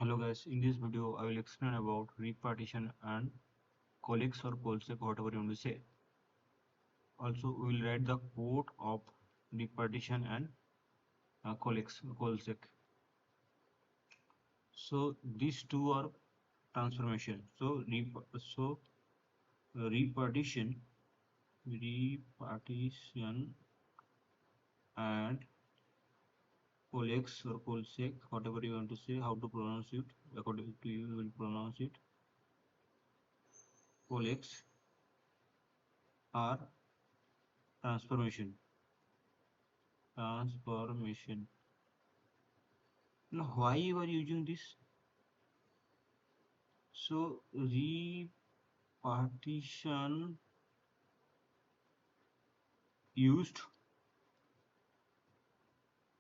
Hello guys, in this video I will explain about repartition and coalesce or coalesce, whatever you want to say. Also we will write the code of repartition and coalesce. So these two are transformation. Repartition, repartition and coalesce or coalesce, whatever you want to say, how to pronounce it, according to you will pronounce it. Coalesce are transformation. Transformation. Now, why you are using this? So, repartition used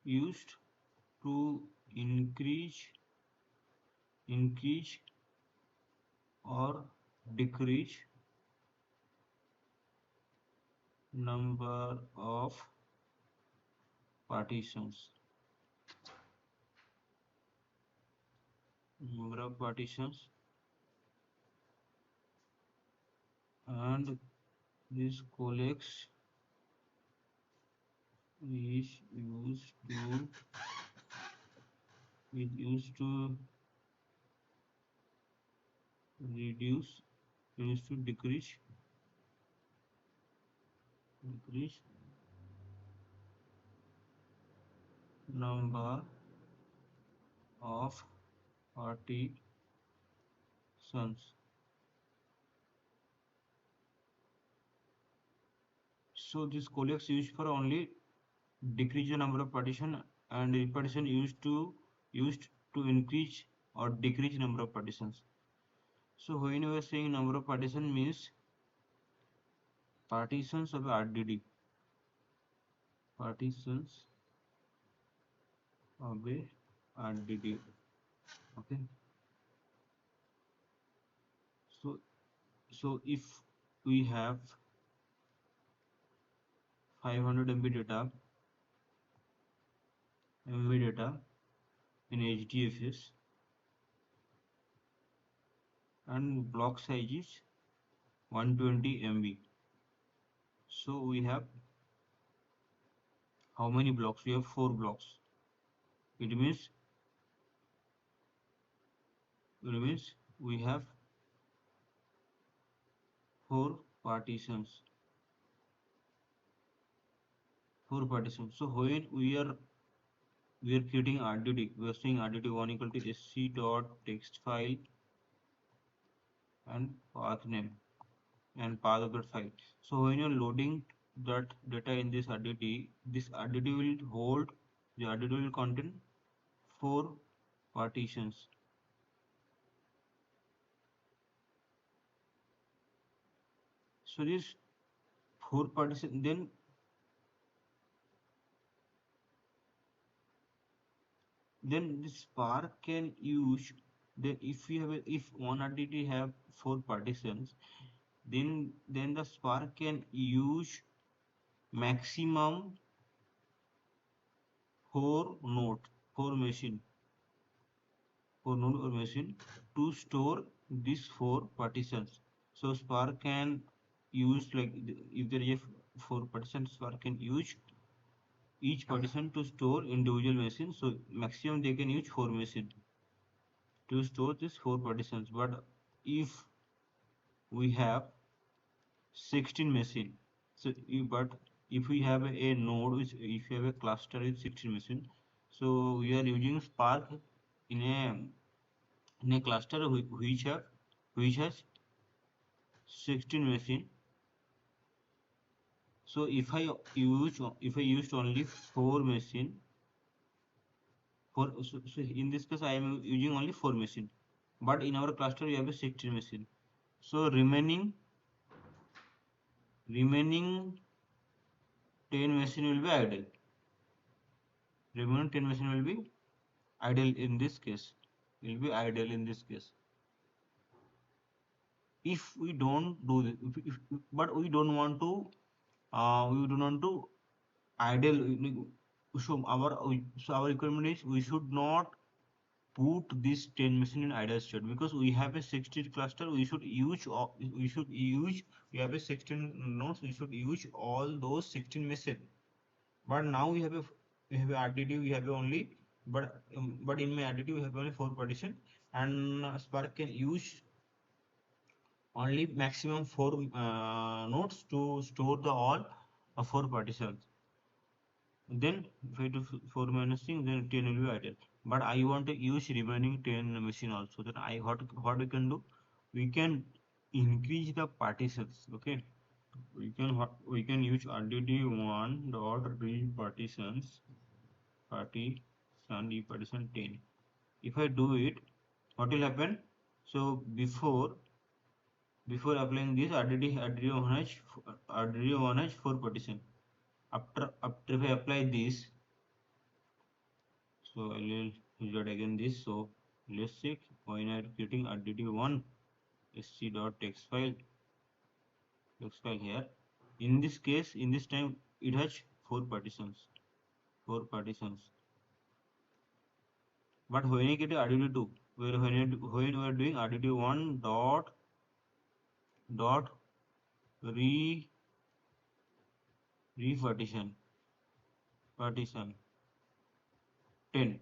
used to increase or decrease number of partitions. Number of partitions, and this coalesce is used to reduce used to decrease number of partitions. So this coalesce used for only decrease the number of partition, and repartition used to increase or decrease number of partitions. So when you are saying number of partition means partitions of RDD, partitions of a RDD. Okay. So if we have 500 MB data in HDFS and block size is 120 MB. So we have how many blocks? We have 4 blocks. It means we have 4 partitions. 4 partitions. So when we are creating RDD, we are saying RDD1 equal to sc dot text file and path name and path of that file. So when you're loading that data in this RDD, this RDD will hold, the RDD will contain 4 partitions. So this 4 partition, then this Spark can use, then if we have if one RDD have 4 partitions, then the Spark can use maximum 4 node 4 machine 4 node or machine to store these 4 partitions. So Spark can use, like, if there is a 4 partitions, Spark can use each partition to store individual machine. So maximum they can use 4 machine to store these 4 partitions. But if we have 16 machine, so if we have a node which, if you have a cluster with 16 machine, so we are using Spark in a cluster which has 16 machine. So if I used only 4 machine, so in this case I am using only 4 machine, but in our cluster we have a 16 machine. So remaining 10 machine will be idle. Remaining 10 machine will be idle in this case. Will be idle in this case. If we don't do this, but we don't want to, we do not to idle. So our requirement is we should not put this 10 machine in ideal state, because we have a 16 cluster, we should use we have a 16 nodes, we should use all those 16 machine. But now we have a RDD, we have only, but in my RDD we have only 4 partition, and Spark can use only maximum 4 nodes to store the all 4 partitions. Then 5 to 4 minusing, then 10 will be idle. But I want to use remaining 10 machine also. Then what we can do? We can increase the partitions. Okay, we can use RDD1 dot repartitions partition 10. If I do it, what will happen? So before applying this RDD1H 4 partition. After if I apply this, so I will result again this. So let's see when I am creating RDD1 sc dot text file here. In this case, in this time it has 4 partitions. 4 partitions. But when I get RDD2, when we are doing RDD1 dot re repartition partition 10.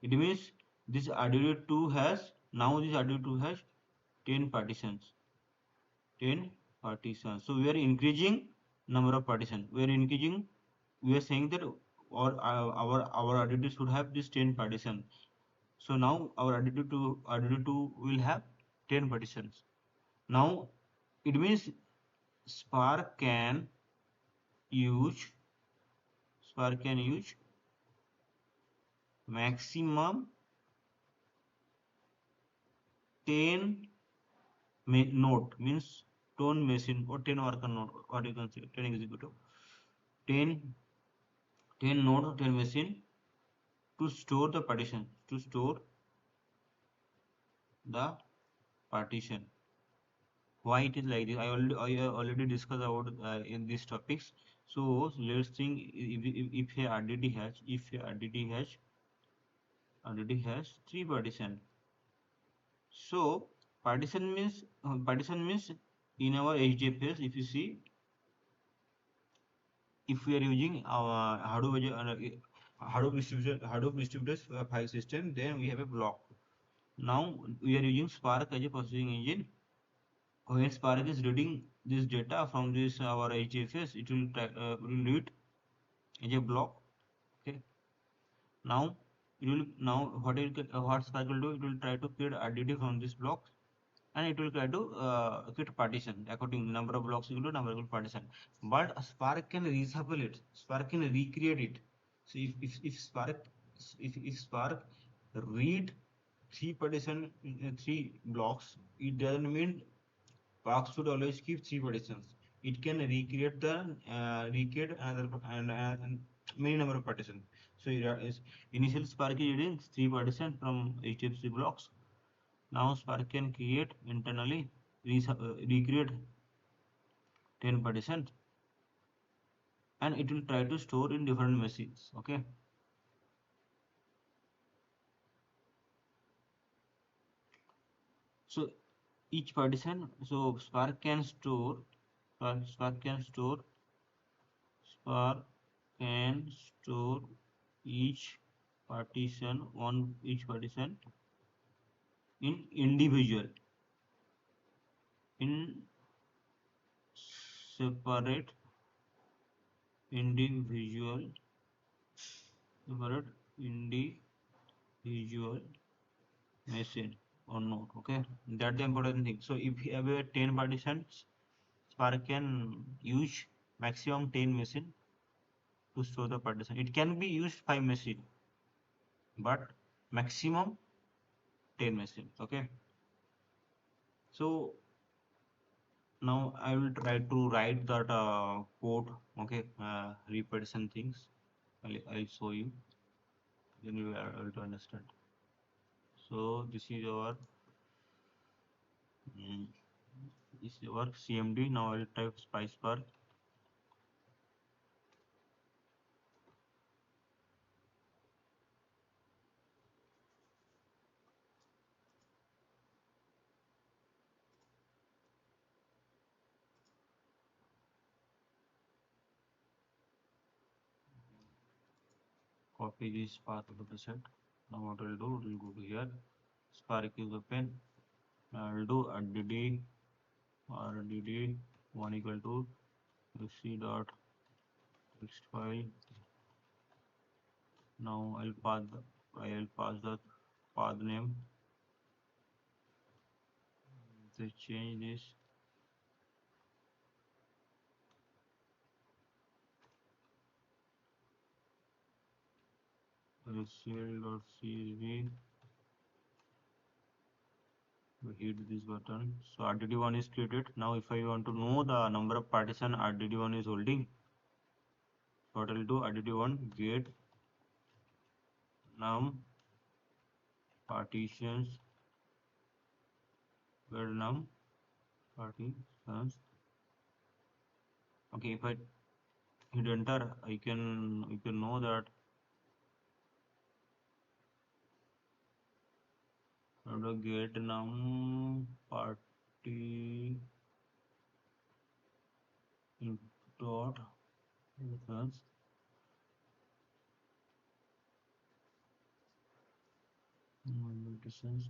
It means this RDD2 has, now this RDD2 has 10 partitions. 10 partitions. So we are increasing number of partitions. We are increasing. We are saying that our RDD should have this 10 partitions. So now our RDD2 will have 10 partitions. Now it means Spark can use maximum 10 node, means 10 machine or 10 worker node, what you can say 10 executive, 10 node or 10 machine to store the partition. Why it is like this? I already discussed about in these topics. So let's think, if a RDD has 3 partition. So partition means in our HDFS, if you see, if we are using our Hadoop distributed file system, then we have a block. Now we are using Spark as a processing engine. When Spark is reading this data from this our HDFS, it will read as a block. Okay. Now what Spark will do? It will try to create RDD from this block, and it will try to create partition according to number of blocks equal to number of partition. But Spark can reshuffle it. Spark can recreate it. So if Spark read 3 partition, 3 blocks, it doesn't mean Spark should always keep 3 partitions. It can recreate recreate another and many number of partitions. So initial Spark is reading 3 partitions from HDFS blocks. Now Spark can create internally recreate 10 partitions, and it will try to store in different machines. Okay. So each partition, so Spark can store each partition in in separate individual machine or node. Okay, that's the important thing. So if you have a 10 partitions, Spark can use maximum 10 machine to store the partition. It can be used 5 machine, but maximum 10 machine. Okay. So now I will try to write that code. Okay, repartition things. I'll show you. Then you will able to understand. So this is our CMD. Now I'll type Pyspark. copy this Spark dataset. Now what I'll do, we'll go to here. Spark is open. I'll do rdd one equal to c dot text file. Now I'll pass the path name. Let's change this. CL.csv. We hit this button. So RDD1 is created. Now if I want to know the number of partition RDD1 is holding, what I'll do, RDD1 get num partitions, get num partitions. Okay, if I hit enter, I can know that how to get num party dot partitions.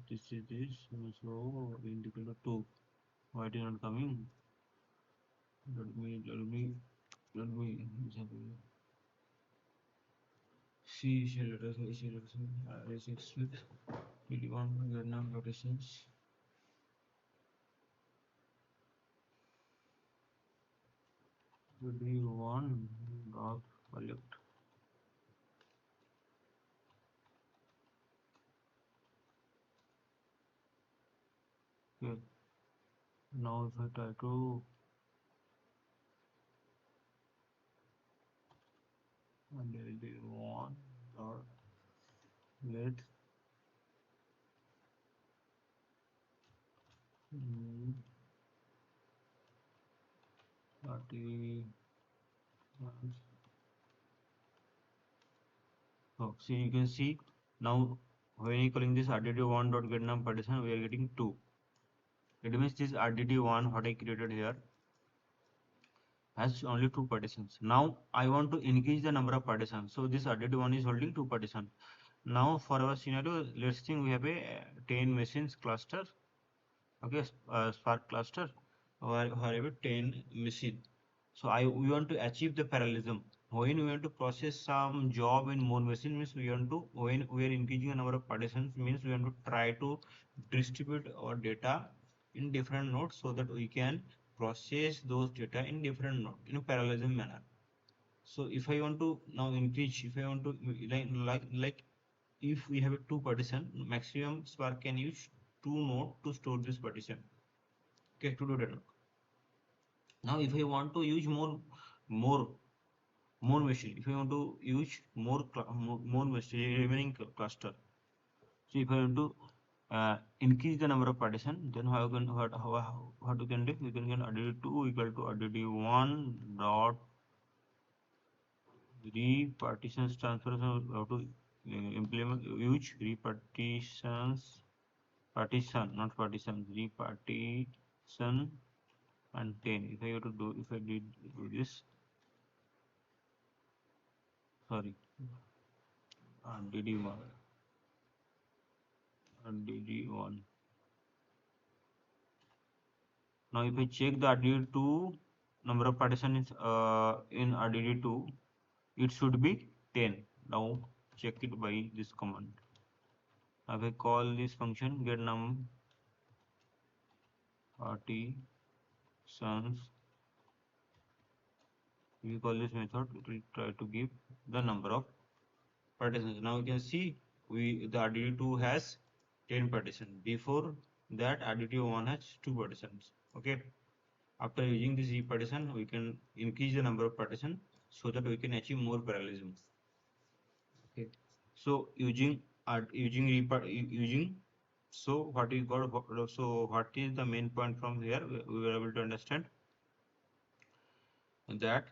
This is this. So indicator 2. Why it is not coming? Let me see shell letters, split 81 Vietnam rotations. Will be one dot collect. Okay. Now if I try to and there will be one dot let party. So see, you can see now when you calling this rdd1 dot get num partition, we are getting 2. It means this rdd1 what I created here has only 2 partitions. Now I want to increase the number of partitions. So this rdd1 is holding 2 partitions. Now for our scenario, let's think we have a 10 machines cluster. Okay, Spark cluster or have 10 machine. So we want to achieve the parallelism. When we want to process some job in more machine means we want to, when we are increasing the number of partitions means we want to try to distribute our data in different nodes so that we can process those data in different nodes in a parallelism manner. So if I want to now increase, if I want to like if we have a 2 partition, maximum Spark can use 2 node to store this partition. Okay, to do that. Now if I want to use more more machine, if I want to use more machine remaining cluster, so if I want to increase the number of partition, then what you can do, you can get rdd2 equal to rdd1 dot repartitions transfer. How to implement use repartitions, partition not partition, repartition and 10. If I have to do, if I did do this, sorry, dd1 dd1. Now if I check the rdd2 number of partition is in rdd2, it should be 10. Now check it by this command. Now if I call this function get num partitions, if you call this method, it will try to give the number of partitions. Now you can see the rdd2 has 10 partitions. Before that rdd1 has 2 partitions. Okay, after using this repartition we can increase the number of partitions so that we can achieve more parallelism. Okay, so using so what is got, so what is the main point from here, we were able to understand that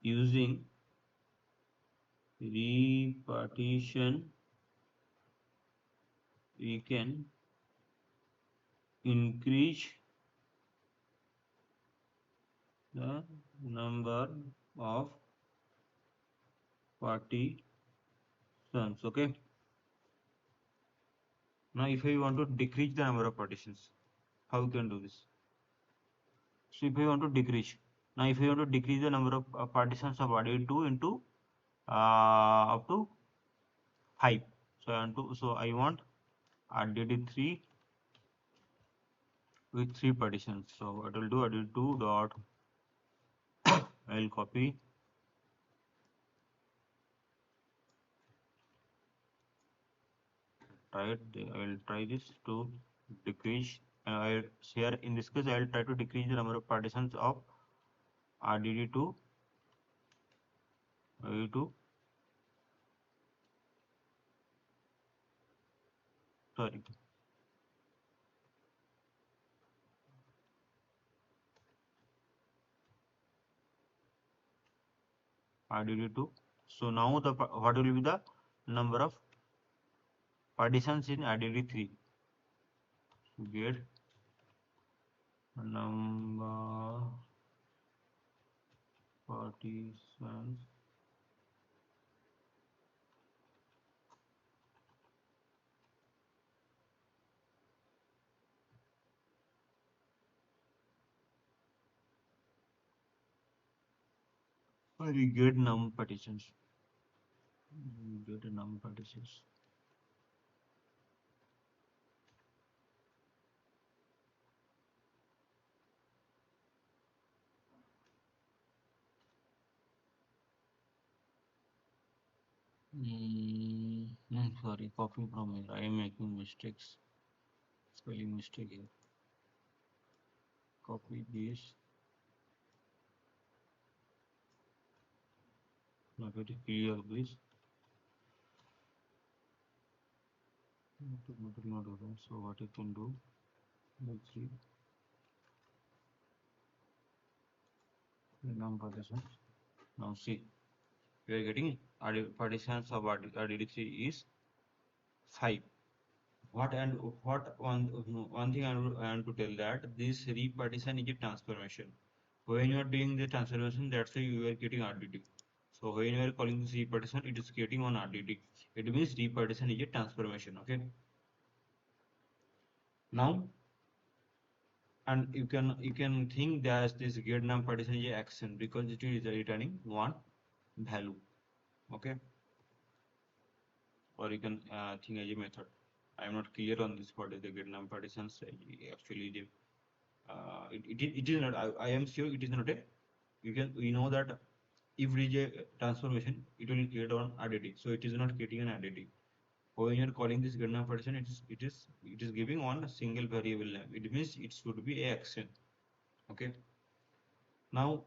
using repartition we can increase the number of partitions. Okay. Now, if I want to decrease the number of partitions, how we can do this? So, if I want to decrease, now if I want to decrease the number of partitions of RDD2 into up to 5. So I want RDD3 with 3 partitions. So what will do? RDD2 dot I will copy, try it. I will try this to decrease. I here in this case I will try to decrease the number of partitions of RDD2 RDD2 sorry RDD2. So now the what will be the number of partitions in RDD3? Get number partitions or you get num partitions. Get a num partitions. Sorry, copy from here. I am making mistakes. Spelling mistake here. Copy this. Now very clear this. Not open. So what you can do? Let's see. Num partitions. Now see, we are getting partitions of RDD3 is 5. One thing I want to tell that this repartition is a transformation. When you are doing the transformation, that's why you are getting RDD. So when you are calling this repartition, it is getting on RDD. It means repartition is a transformation. Okay. Now, and you can think that this get num partition is a action because it is returning one value. Okay. Or you can think as a method. I am not clear on this. What is the get num partitions? Actually, it is not. I am sure it is not a. We know that if it is a transformation, it will create on additive. So it is not creating an additive. When you are calling this get num partition, it is giving one single variable name. It means it should be a action. Okay. Now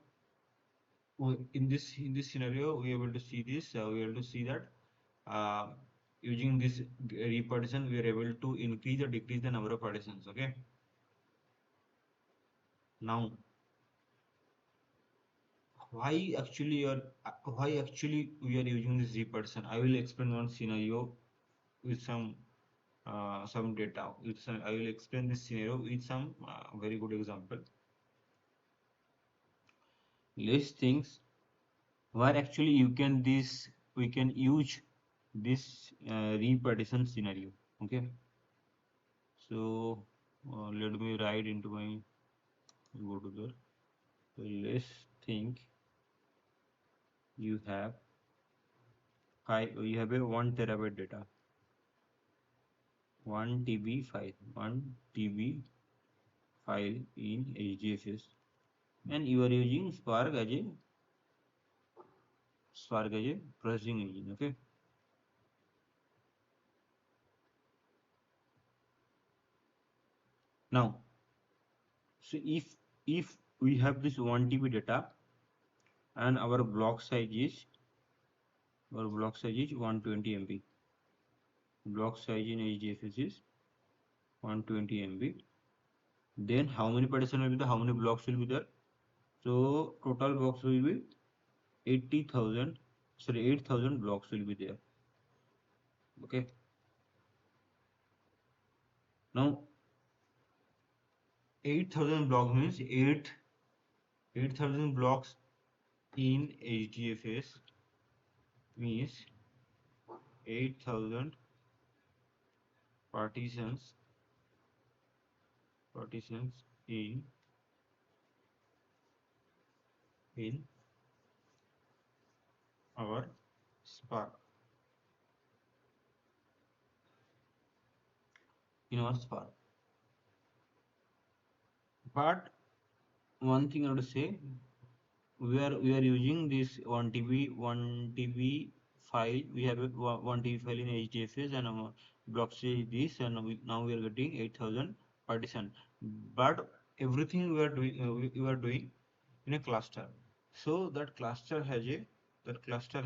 in this scenario, we are able to see this. We are able to see that uh, using this repartition, we are able to increase or decrease the number of partitions. Okay. Now why actually we are using this repartition? I will explain one scenario with some data. I will explain this scenario with some very good example. Let's things where actually we can use this repartition scenario. Okay, so let me write into my go to the. So let's think you have a 1 terabyte data, 1 TB file in HDFS, and you are using Spark as a processing engine. Okay. Now, so if we have this 1 TB data and our block size is 120 MB. Block size in HDFS is 120 MB. Then how many partition will be there? How many blocks will be there? So total blocks will be 80,000. Sorry, 8,000 blocks will be there. Okay. Now 8,000 blocks means 8,000 blocks in HDFS means 8,000 partitions in in our Spark in our Spark. But one thing I would say, we are using this 1 TB file. We have a 1 TB file in HDFS and block stage this, and now we are getting 8,000 partition. But everything we are doing in a cluster. So that cluster has the cluster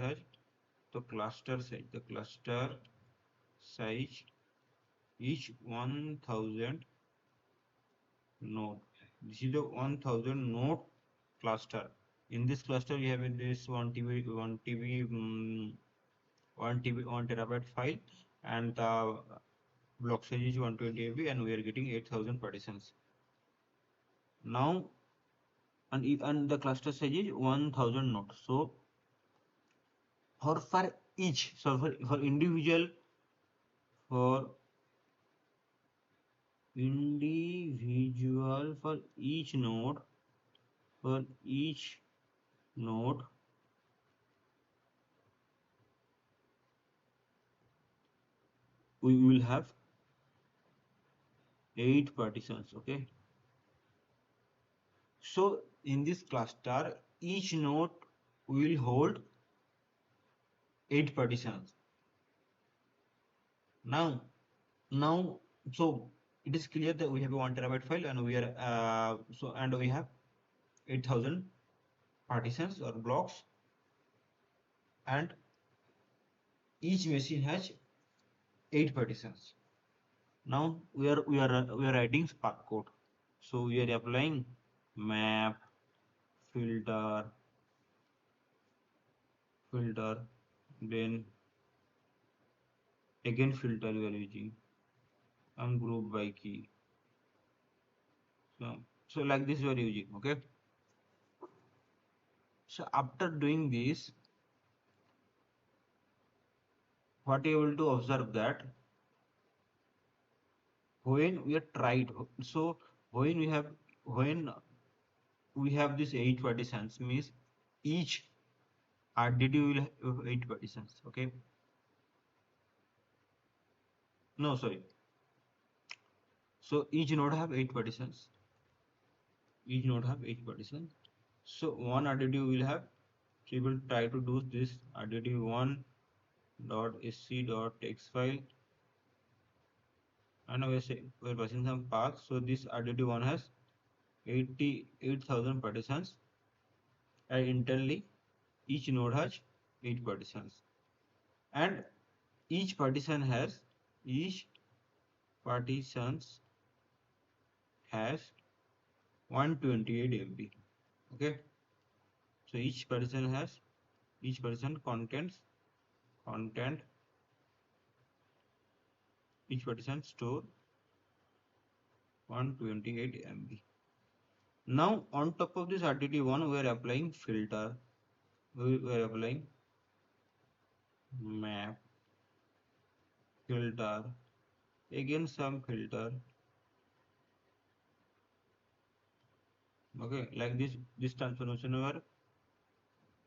size each 1,000 node. This is the 1,000 node cluster. In this cluster, we have this 1 terabyte file, and the block size is 120 MB, and we are getting 8,000 partitions. Now, and the cluster size is 1,000 nodes. So, for each, so for for individual, for each node, we will have 8 partitions. Okay. So in this cluster, each node will hold 8 partitions. Now, so it is clear that we have a 1 TB file, and we have 8,000 partitions or blocks, and each machine has 8 partitions. Now we are writing Spark code. So we are applying map, filter, then again filter we are using, and group by key. So like this we are using. Okay. So after doing this, what you able to observe that when we are tried, so when we have this 8 partitions, means each RDD will have 8 partitions. Okay. No, sorry. So each node have 8 partitions. So one RDD will have, so we will try to do this RDD1 dot sc dot text file, and we're passing some path. So this RDD1 has 88,000 partitions, and internally each node has 8 partitions, and each partition has each partitions has 128 MB. Okay. So each partition content each partition store 128 MB. Now on top of this RDD1, we are applying filter. We are applying map, filter, again some filter. Okay, like this transformation were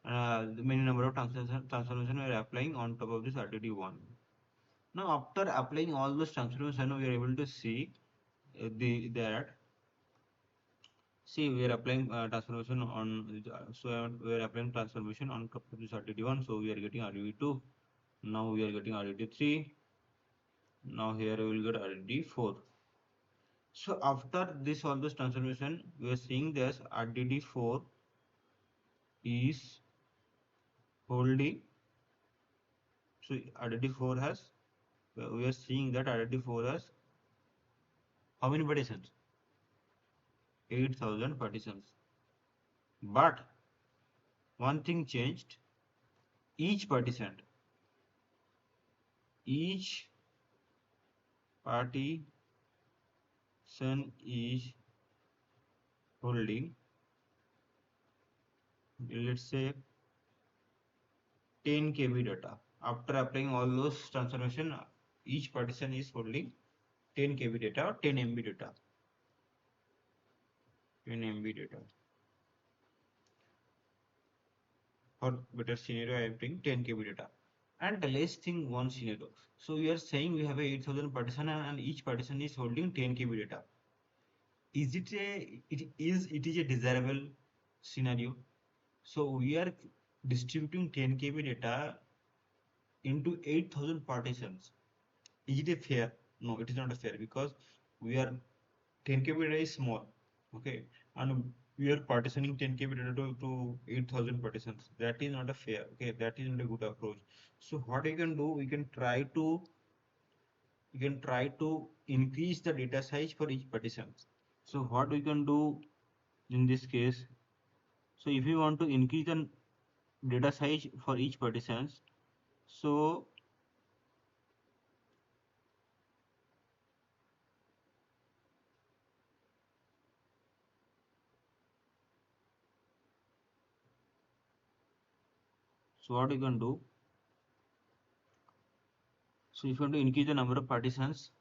the many number of transformation we are applying on top of this RDD1. Now after applying all those transformation, we are able to see that. See, we are applying transformation on we are applying transformation on top of this RDD1. So we are getting RDD2. Now we are getting RDD3. Now here we will get RDD4. So after this all this transformation, we are seeing this RDD4 is holding. So RDD4 has, we are seeing that RDD4 has how many partitions? 8,000 partitions. But one thing changed. Each partition is holding, let's say, 10 KB data. After applying all those transformation, each partition is holding 10 KB data or 10 MB data. 10 MB data. For better scenario, I am taking 10 KB data. And let's think one scenario. So we are saying we have a 8,000 partition and each partition is holding 10 KB data. Is it is a desirable scenario? So we are distributing 10 KB data into 8,000 partitions. Is it a fair? No, it is not a fair because we are 10 KB data is small, okay, and we are partitioning 10 KB data to 8,000 partitions. That is not a fair, okay. That is not a good approach. So what we can do, we can try to increase the data size for each partition. So what we can do in this case? So if you want to increase the data size for each partitions, so what you can do, so if you want to increase the number of partitions,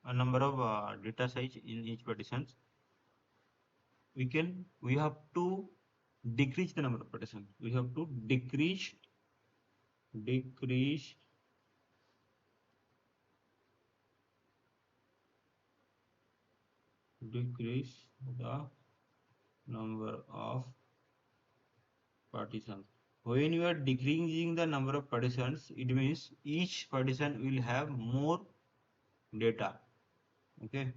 a number of data size in each partitions, we have to decrease the number of partitions. We have to decrease decrease the number of partitions. When you are decreasing the number of partitions, it means each partition will have more data, okay.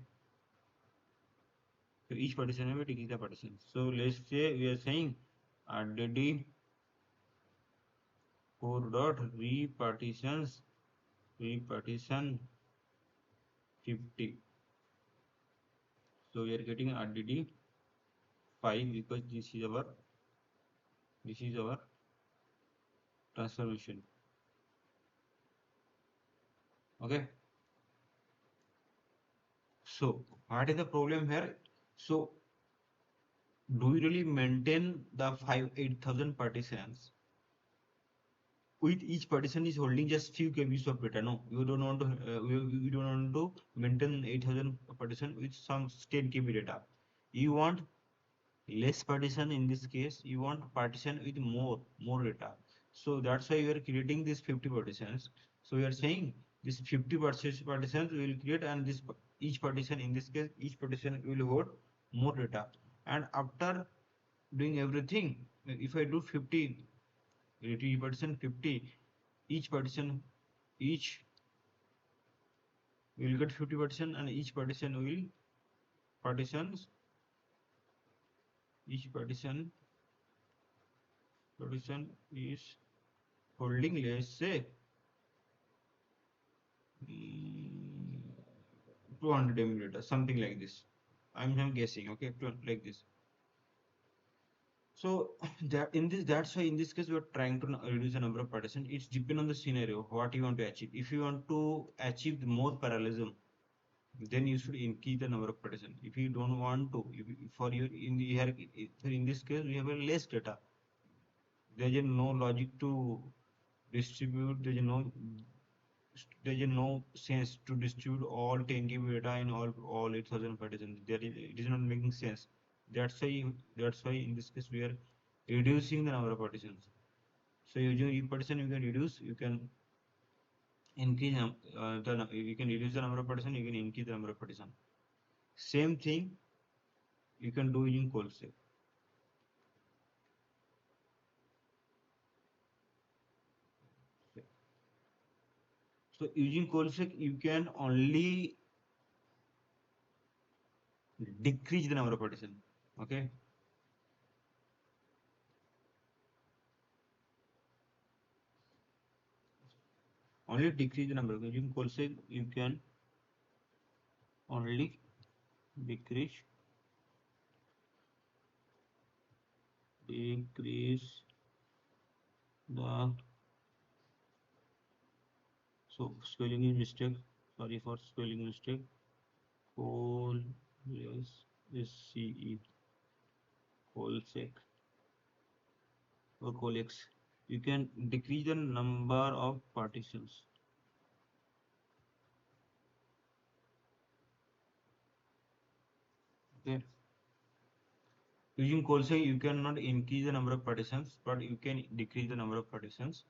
So each partition will decrease the partitions. So let's say we are saying RDD 4 dot repartition 50. So we are getting RDD 5 because this is our transformation, okay. So what is the problem here? So do we really maintain the 8,000 partitions with each partition is holding just few kbs of data? No, you don't want to we don't want to maintain 8,000 partition with some 10 KB data. You want less partition. In this case you want partition with more data. So that's why we are creating these 50 partitions. So we are saying this 50 partitions we will create, and this each partition, in this case each partition will hold more data. And after doing everything, if I do 50 partition 50, each partition each will get 50 partition, and each partition will partitions each partition is holding, let's say, 200 MB data, something like this. I'm guessing, okay, like this. So that's why in this case we are trying to reduce the number of partitions. It's depend on the scenario what you want to achieve. If you want to achieve more parallelism, then you should increase the number of partitions. If you don't want to, for your in this case we have a less data. There is no logic to distribute. There is no sense to distribute all 10 KB data in all 8,000 partitions. It is not making sense. That's why in this case we are reducing the number of partitions. So using each partition you can reduce, you can increase you can reduce the number of partition, you can increase the number of partition. Same thing you can do using coalesce. So using coalesce you can only decrease the number of partition, okay. Only decrease the number. Using coalesce you can only decrease the, so spelling is mistake, sorry for spelling mistake. Coalesce, coalesce or coalesce. you can decrease the number of partitions. Okay. Using coalesce, you cannot increase the number of partitions, but you can decrease the number of partitions.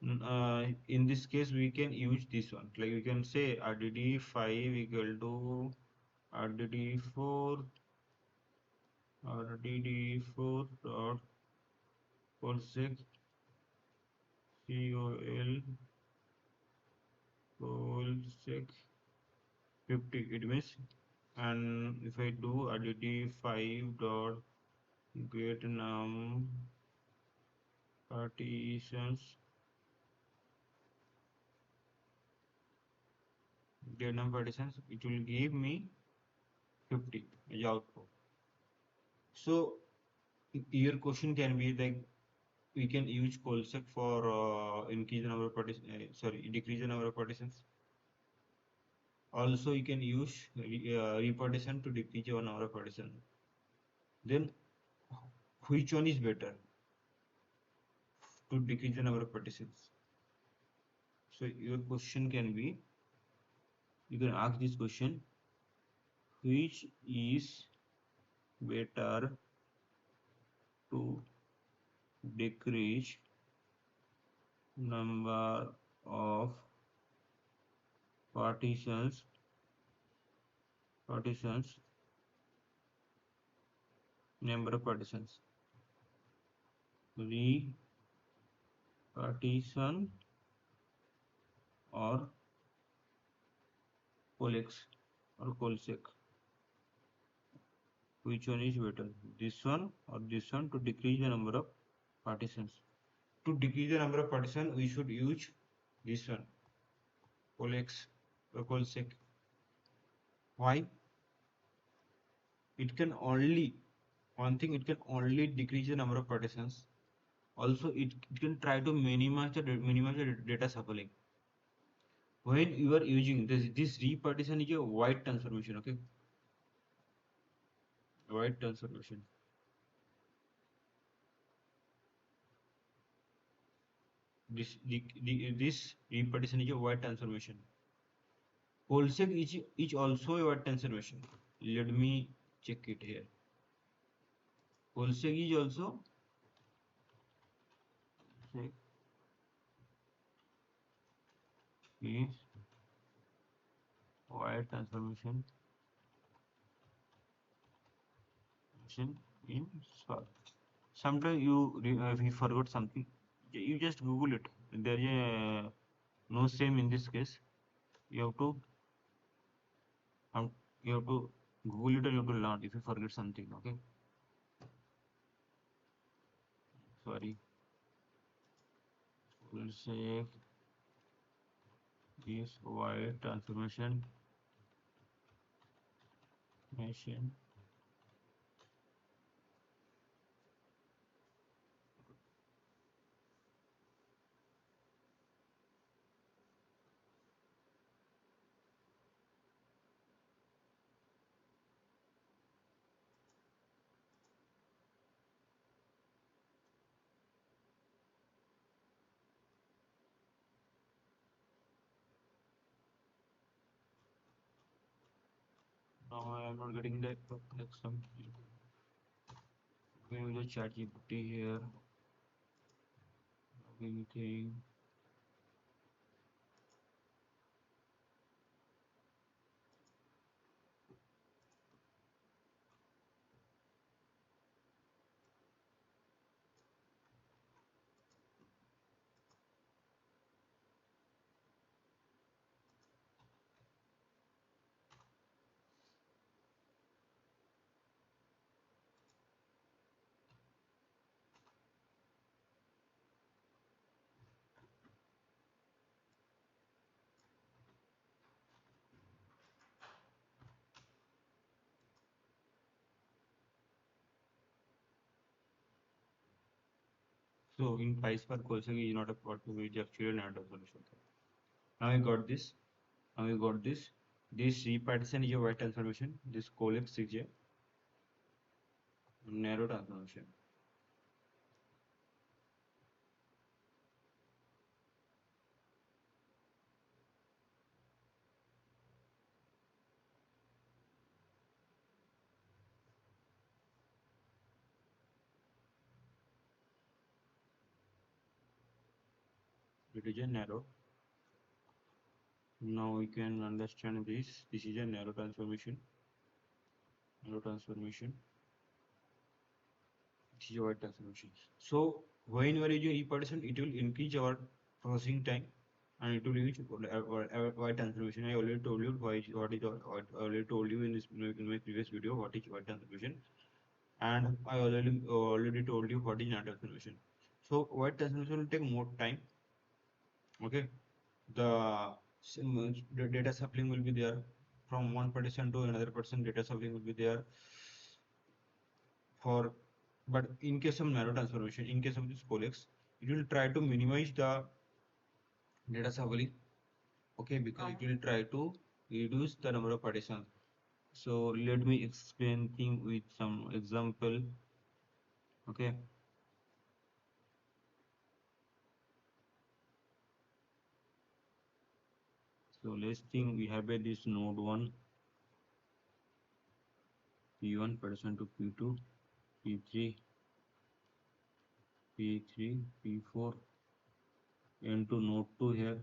In this case, we can use this one. Like we can say RDD5 equal to RDD4 RDD4 dot coalesce coalesce 50. It means, and if I do RDD5 dot get num partitions, get num partitions, it will give me 50 as output. So your question can be like we can use coalesce for increase the number of partitions, sorry, decrease the number of partitions. Also, you can use repartition to decrease your number of partition. Then, which one is better to decrease the number of partitions? So your question can be, you can ask this question: which is better to decrease number of partitions partitions number of partitions, repartition or coalesce or coalesce? Which one is better, this one or this one, to decrease the number of partitions? To decrease the number of partitions, we should use this one, coalesce or coalesce. Why? It can only, one thing, it can only decrease the number of partitions. Also, it can try to minimize the data shuffling. When you are using this repartition is a wide transformation, okay? Wide transformation. This repartition is a wide transformation. Coalesce is also a wide transformation. Let me check it here. Coalesce is also is wide transformation in Spark. Sometimes if you forgot something, you just Google it. There is no same in this case. You have to um, you have to Google it, and you have to learn if you forget something. Okay. Sorry. We'll say this wide transformation machine. Now I am not getting the next one. We will chat GPT here. Anything. So in Pyspark also is not a part to which actually not a solution. Now I got this. Now we got this. This repartition is a wide transformation. This coalesce is a narrow transformation. It is a narrow. Now we can understand this. This is a narrow transformation. Narrow transformation. This is a wide transformation. So when you are using repartition, it will increase our processing time and it will use wide transformation. I already told you what I already told you in this in my previous video what is wide transformation, and I already told you what is narrow transformation. So wide transformation will take more time. Okay, the data sampling will be there from one partition to another partition. Data sampling will be there for, but in case of narrow transformation, in case of this coalesce, it will try to minimize the data sampling. Okay, because it will try to reduce the number of partitions. So let me explain thing with some example. Okay, so let's think we have this node 1 p1 partition to p2 p3 p3 p4 and to node 2 here.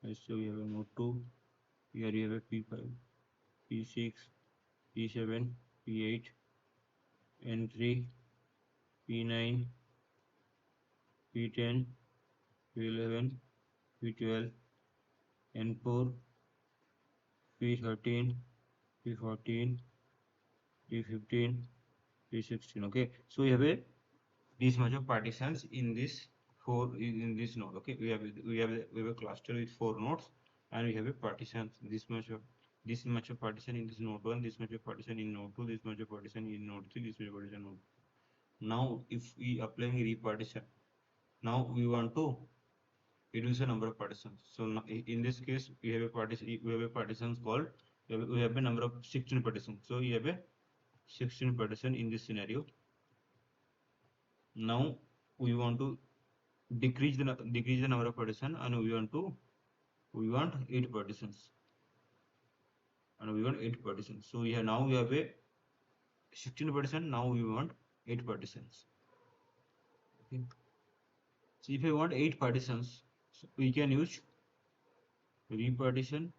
Let's say we have a node 2, here we have a p5 p6 p7 p8 n3 p9 p10 p11 p12 n4 p13 p14 p15 p16. Okay, so we have a this much of partitions in this in this node. Okay, we have a cluster with 4 nodes and we have a partition this much of partition in this node 1, this much of partition in node 2, this much of partition in node 3, this much of partition in node. Now if we apply repartition, now we want to reduce the number of partitions. So now, in this case we have a partitions called, we have a number of 16 partitions. So we have a 16 partition in this scenario. Now we want to decrease the number of partition and we want 8 partitions and we want 8 partitions. So now we have a 16 partition. Now we want 8 partitions. Okay. So if I want 8 partitions, so we can use repartition,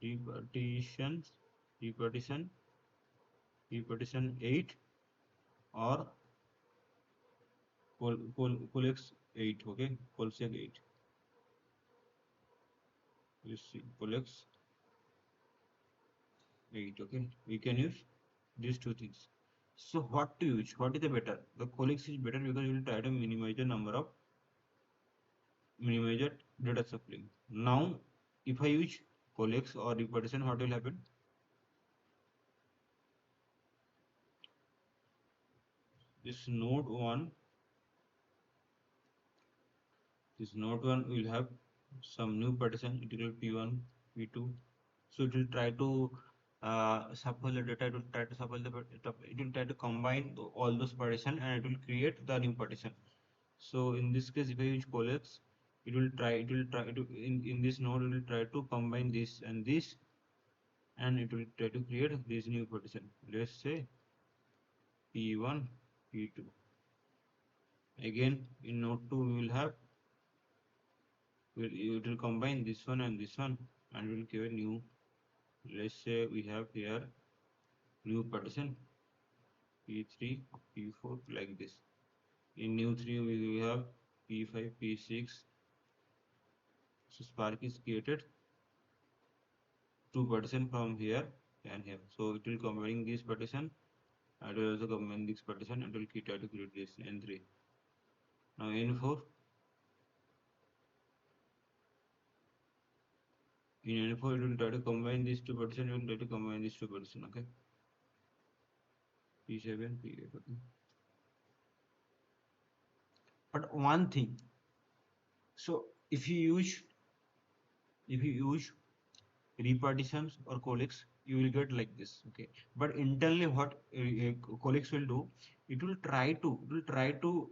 repartitions, repartition 8 or coalesce 8. Okay, coalesce 8. You see, coalesce 8. Okay, we can use these two things. So what to use? What is the better? The coalesce is better because you will try to minimize the number of minimize the data sampling. Now, if I use coalesce or repartition, what will happen? This node 1, will have some new partition. It will p1, p2. So it will try to shuffle the data. It will try to shuffle it will try to combine all those partition and it will create the new partition. So in this case, if I use coalesce, it will try to in this node, it will try to combine this and this, and it will try to create this new partition. Let's say p1, p2. Again, in node 2, we will have, it will combine this one and this one, and we will give a new, let's say we have here new partition p3, p4, like this. In new 3, we have p5, p6. So Spark is created 2 partition from here and here. So it will combine this partition. It will also combine this partition and will try to create this n3. Now n4. In n4, it will try to combine these 2 partition. It will try to combine these 2 partition. Okay. p7, p8. Okay. But one thing. So if you use repartitions or coalesce, you will get like this. Okay. But internally, what coalesce will do, it will try to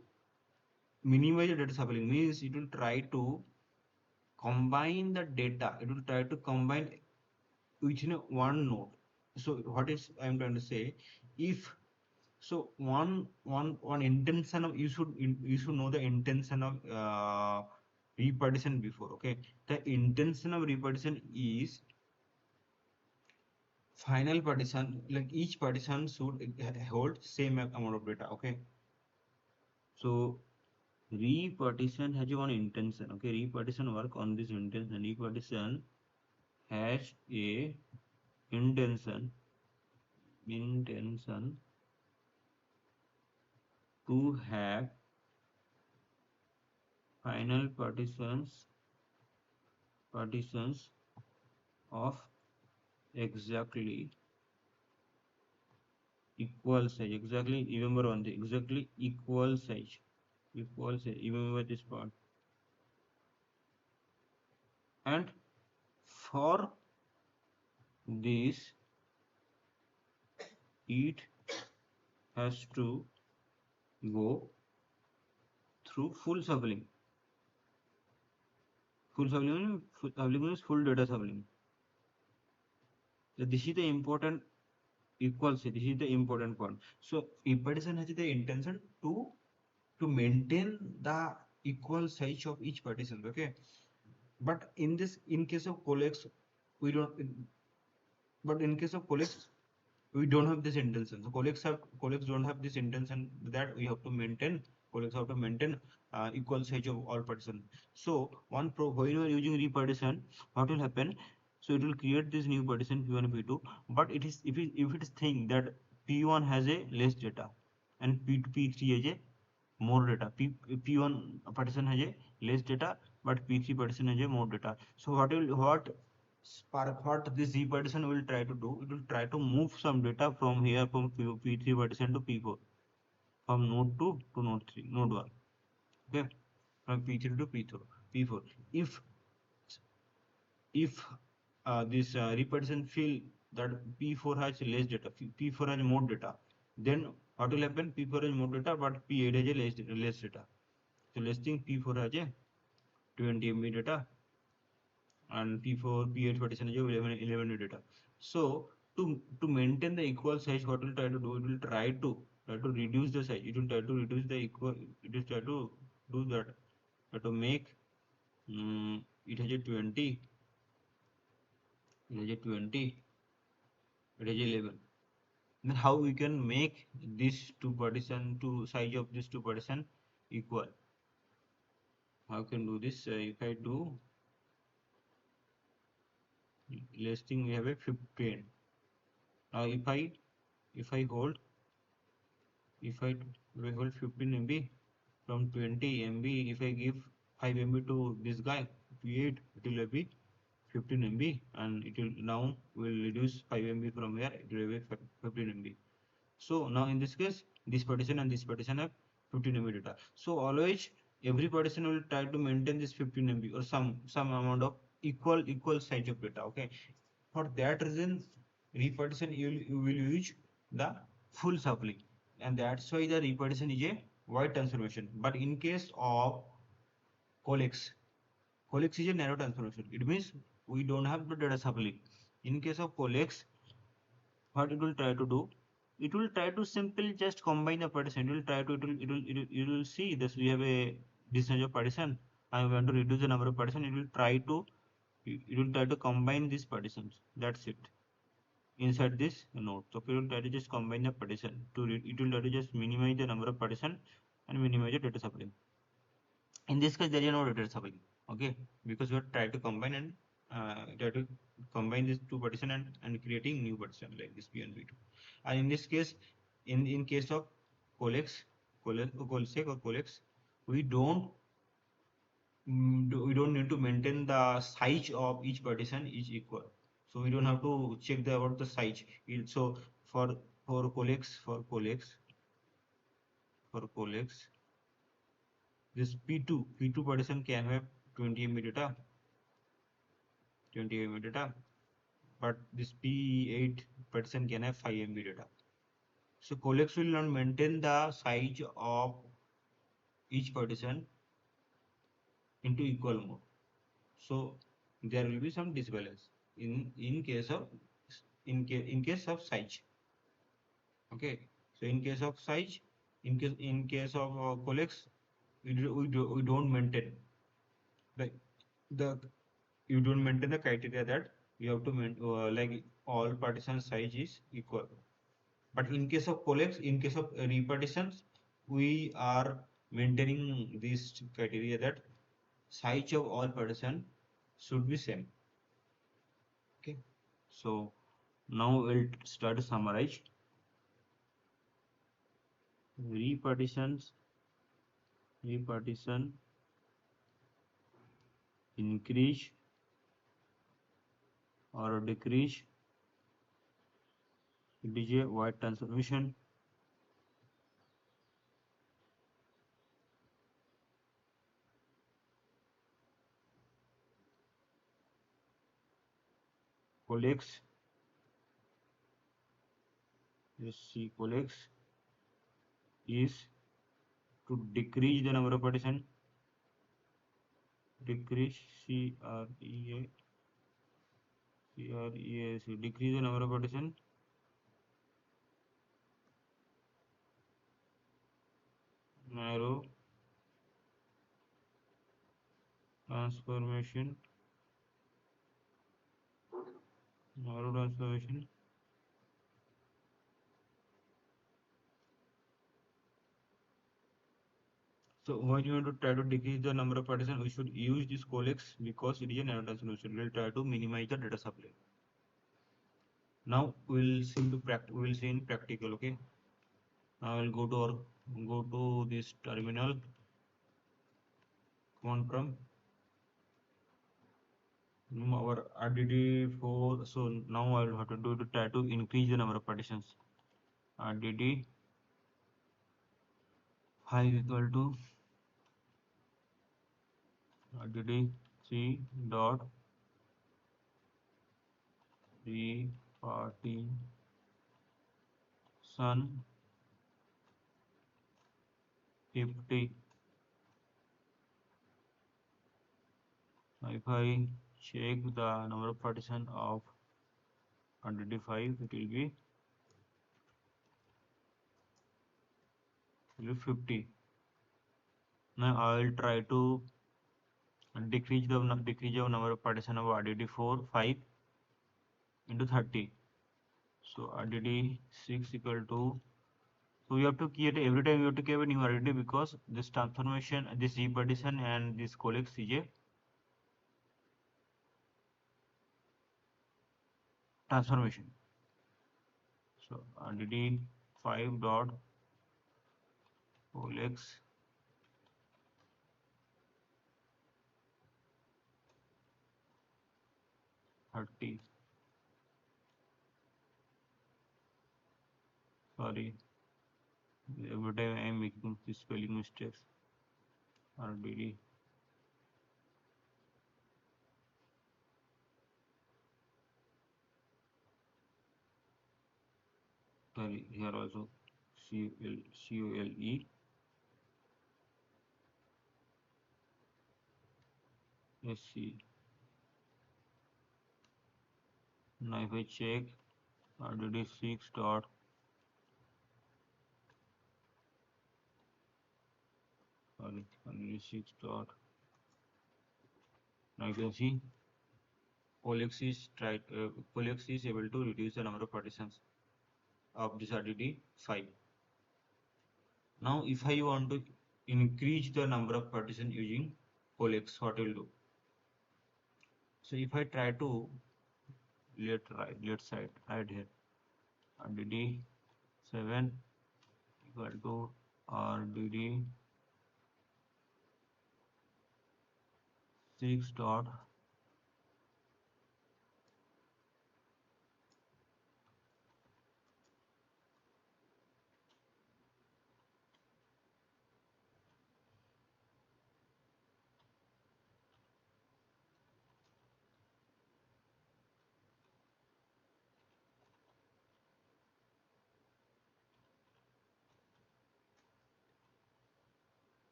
minimize the data sampling. Means it will try to combine the data. It will try to combine within one node. So what is I am trying to say, if So one intention of you should know the intention of repartition before. Okay, the intention of repartition is final partition, like each partition should hold same amount of data. Okay, so repartition has one intention. Okay, repartition work on this intention. Repartition has a intention to have final partitions of exactly equal size. Exactly, remember one thing, exactly equal size, remember this part. And for this, it has to go through full shuffling. Full shuffling means full data shuffling. So this is the important equal size. This is the important point. So repartition has the intention to maintain the equal size of each partition. Okay, but in case of coalesce, we don't. But in case of coalesce, we don't have this intention. So coalesce don't have this intention that we have to maintain. Coalesce have to maintain equal size of all partition. So when you are using repartition, what will happen? So it will create this new partition P1 and P2. But it is if it is think that P1 has a less data and P2 P3 has a more data. P1 partition has a less data, but P3 partition has a more data. So what this repartition will try to do? It will try to move some data from here from P3 partition to P4, from node 2 to node 3, node 1. Okay, from P3 to P4. If if this repartition feel that P4 has less data, P4 has more data, then what will happen? P4 has more data, but P8 has a less data. So let's think P4 has a 20 MB data and P4, P8 partition is 11 data. So to maintain the equal size, what will try to do? It will try to reduce the size. It will try to reduce the equal. It will try to do that. To make it has a 20, it has a 20, it has a 11. Then how we can make this two size of this two partition equal? How can do this? If I do listing, we have a 15. Now if I hold if I hold 15 MB from 20 MB, if I give 5 MB to this guy, P8, it will be 15 MB, and it will now will reduce 5 MB from here, it will be 15 MB. So now in this case, this partition and this partition have 15 MB data. So always every partition will try to maintain this 15 MB or some amount of equal size of data. Okay, for that reason, repartition you will use the full shuffling, and that's why the repartition is a wide transformation. But in case of coalesce, coalesce is a narrow transformation. It means we don't have the data shuffling. In case of coalesce, what it will try to do? It will try to simply just combine the partition. It will try to it will see this. We have a distance of partition. I want to reduce the number of partition. It will try to combine these partitions. That's it. Inside this node. So we will try to just combine the partition it will try to just minimize the number of partition and minimize the data shuffling. In this case, there is no data shuffling. Okay, because we are trying to combine and try to combine these two partition and creating new partition like this P and P2. And in this case, in case of coalesce, coalesce, we don't we don't need to maintain the size of each partition is equal. So we don't have to check about the size. So for for coalesce for coalesce for coalesce, this P2 partition can have 20 MB data, 20 MB data, but this P8 partition can have 5 MB data. So coalesce will not maintain the size of each partition into equal mode. So there will be some disbalance in case of in case of size. Okay, So in case of size, in case of coalesce, we don't maintain the the you don't maintain the criteria that you have to like all partition size is equal. But in case of coalesce, in case of repartitions, we are maintaining this criteria that size of all partition should be same. Okay. So now we'll start to summarize. Repartitions, repartition, increase or decrease. It is a wide transformation. Coalesce, let's see, coalesce is to decrease the number of partition. Decrease, decrease the number of partition. Narrow transformation, narrow transformation. So when you want to try to decrease the number of partition, we should use this coalesce because it is a narrow transformation. We'll try to minimize the data supply. Now we'll see in practical. Okay. Now I'll go to this terminal. Command prompt. Our RDD4. So now I'll have to do to try to increase the number of partitions. RDD 5 equal to RDD 3 dot repartition 50. If I check the number of partition of RDD5, it will be 50. Now I will try to decrease the number of partition of RDD4 5 into 30. So RDD6 equal to, so we have to create every time we have to create a new RDD because this transformation, this repartition and this coalesce is a transformation. So RDD5 dot coalesce 30. Sorry, every time I am making this spelling mistakes. RDD. Sorry, here also COLE SC. Now if I check RDD6 dot RDD6 dot, now you can see coalesce is able to reduce the number of partitions of this RDD5. Now if I want to increase the number of partitions using coalesce, what will do? So if I try to left side right here, RDD7 equal to RDD6 dot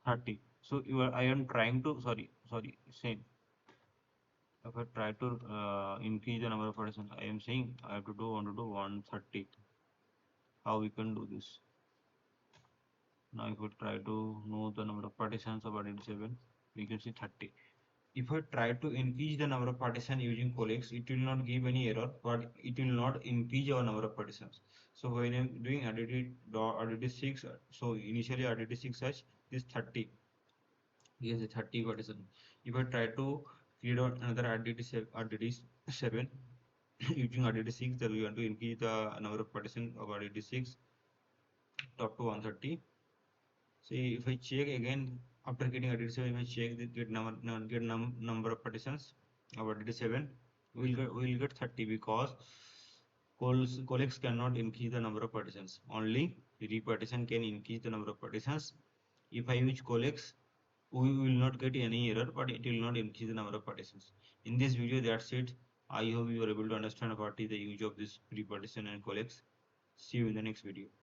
30. So I am trying to, same. If I try to increase the number of partitions, I am saying I have to do 130. how we can do this. Now if we try to know the number of partitions of 87, we can see 30. If I try to increase the number of partitions using coalesce, it will not give any error, but it will not increase our number of partitions. So when I'm doing additive 6, so initially additive 6 has this 30. Yes, 30 partition. If I try to create another additive 7 using additive 6, then we want to increase the number of partition of additive 6 up to 130. See, if I check again after getting additive 7, if I check the number of partitions of additive 7, we'll get 30 because coalesce cannot increase the number of partitions. Only repartition can increase the number of partitions. If I use coalesce, we will not get any error, but it will not increase the number of partitions. In this video, that's it. I hope you are able to understand what is the use of this repartition and coalesce. See you in the next video.